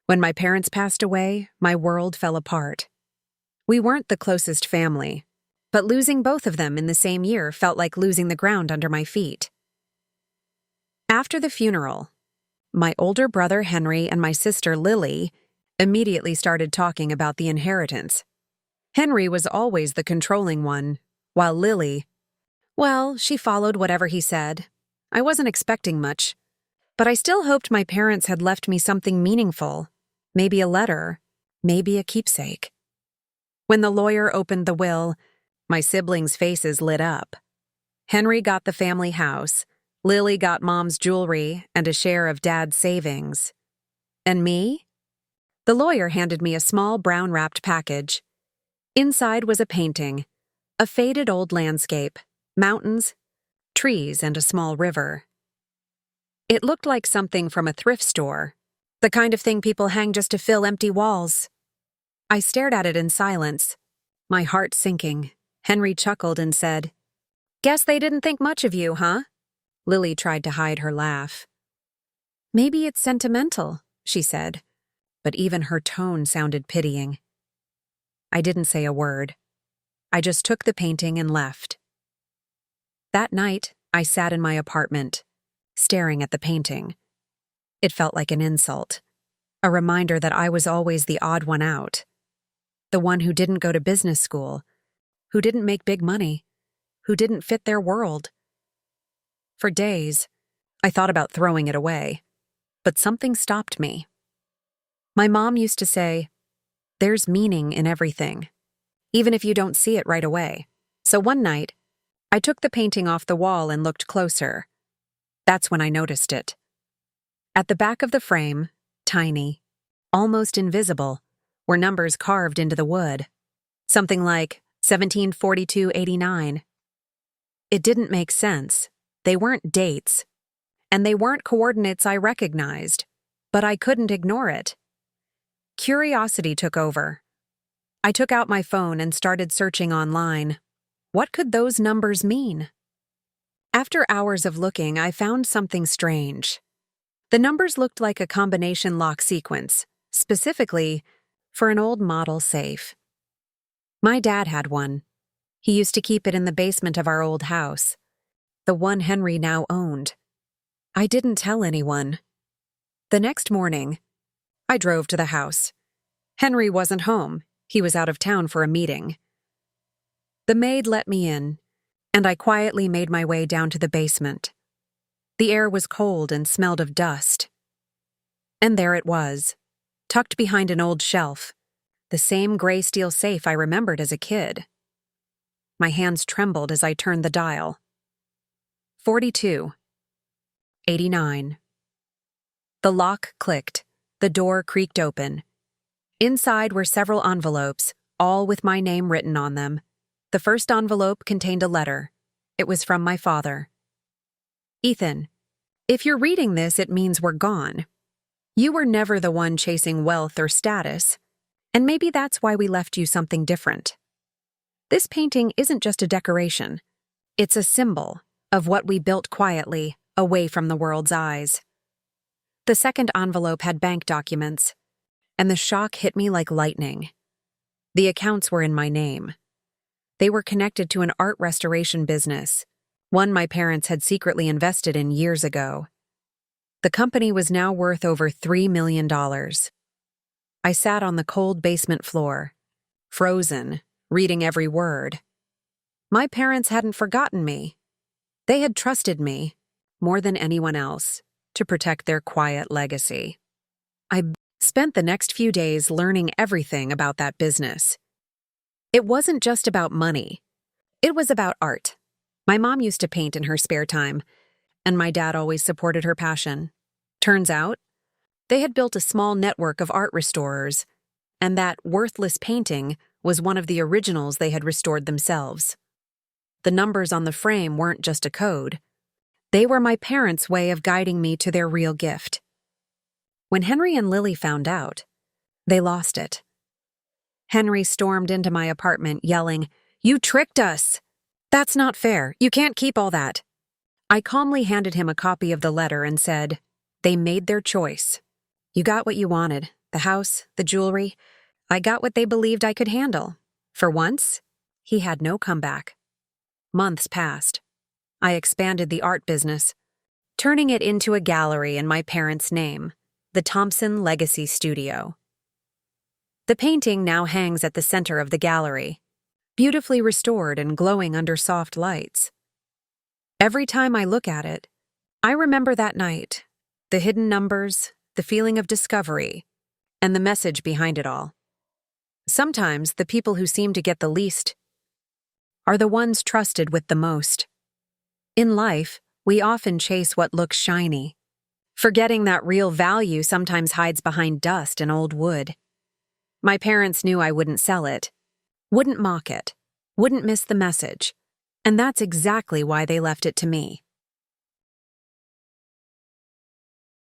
When my parents passed away, my world fell apart. We weren't the closest family, but losing both of them in the same year felt like losing the ground under my feet. After the funeral, my older brother Henry and my sister Lily immediately started talking about the inheritance. Henry was always the controlling one, while Lily, well, she followed whatever he said. I wasn't expecting much, but I still hoped my parents had left me something meaningful, maybe a letter, maybe a keepsake. When the lawyer opened the will, my siblings' faces lit up. Henry got the family house, Lily got Mom's jewelry and a share of Dad's savings. And me? The lawyer handed me a small brown-wrapped package. Inside was a painting, a faded old landscape, mountains, trees, and a small river. It looked like something from a thrift store, the kind of thing people hang just to fill empty walls. I stared at it in silence, my heart sinking. Henry chuckled and said, "Guess they didn't think much of you, huh?" Lily tried to hide her laugh. "Maybe it's sentimental," she said, but even her tone sounded pitying. I didn't say a word. I just took the painting and left. That night, I sat in my apartment, staring at the painting. It felt like an insult, a reminder that I was always the odd one out, the one who didn't go to business school, who didn't make big money, who didn't fit their world. For days, I thought about throwing it away, but something stopped me. My mom used to say, "There's meaning in everything, even if you don't see it right away." So one night, I took the painting off the wall and looked closer. That's when I noticed it. At the back of the frame, tiny, almost invisible, were numbers carved into the wood. Something like 1742-89. It didn't make sense. They weren't dates, and they weren't coordinates I recognized, but I couldn't ignore it. Curiosity took over. I took out my phone and started searching online. What could those numbers mean? After hours of looking, I found something strange. The numbers looked like a combination lock sequence, specifically for an old model safe. My dad had one. He used to keep it in the basement of our old house, the one Henry now owned. I didn't tell anyone. The next morning, I drove to the house. Henry wasn't home. He was out of town for a meeting. The maid let me in, and I quietly made my way down to the basement. The air was cold and smelled of dust. And there it was, tucked behind an old shelf, the same gray steel safe I remembered as a kid. My hands trembled as I turned the dial. 42. 89. The lock clicked. The door creaked open. Inside were several envelopes, all with my name written on them. The first envelope contained a letter. It was from my father. "Ethan, if you're reading this, it means we're gone. You were never the one chasing wealth or status, and maybe that's why we left you something different. This painting isn't just a decoration. It's a symbol of what we built quietly, away from the world's eyes." The second envelope had bank documents, and the shock hit me like lightning. The accounts were in my name. They were connected to an art restoration business, one my parents had secretly invested in years ago. The company was now worth over $3 million. I sat on the cold basement floor, frozen, reading every word. My parents hadn't forgotten me. They had trusted me, more than anyone else, to protect their quiet legacy. I spent the next few days learning everything about that business. It wasn't just about money. It was about art. My mom used to paint in her spare time, and my dad always supported her passion. Turns out, they had built a small network of art restorers, and that worthless painting was one of the originals they had restored themselves. The numbers on the frame weren't just a code. They were my parents' way of guiding me to their real gift. When Henry and Lily found out, they lost it. Henry stormed into my apartment, yelling, "You tricked us! That's not fair. You can't keep all that." I calmly handed him a copy of the letter and said, "They made their choice. You got what you wanted. the house, the jewelry. I got what they believed I could handle. For once, he had no comeback. Months passed. I expanded the art business, turning it into a gallery in my parents' name, the Thompson Legacy Studio. The painting now hangs at the center of the gallery, beautifully restored and glowing under soft lights. Every time I look at it, I remember that night, the hidden numbers, the feeling of discovery, and the message behind it all. Sometimes the people who seem to get the least are the ones trusted with the most. In life, we often chase what looks shiny, forgetting that real value sometimes hides behind dust and old wood. My parents knew I wouldn't sell it, wouldn't mock it, wouldn't miss the message, and that's exactly why they left it to me.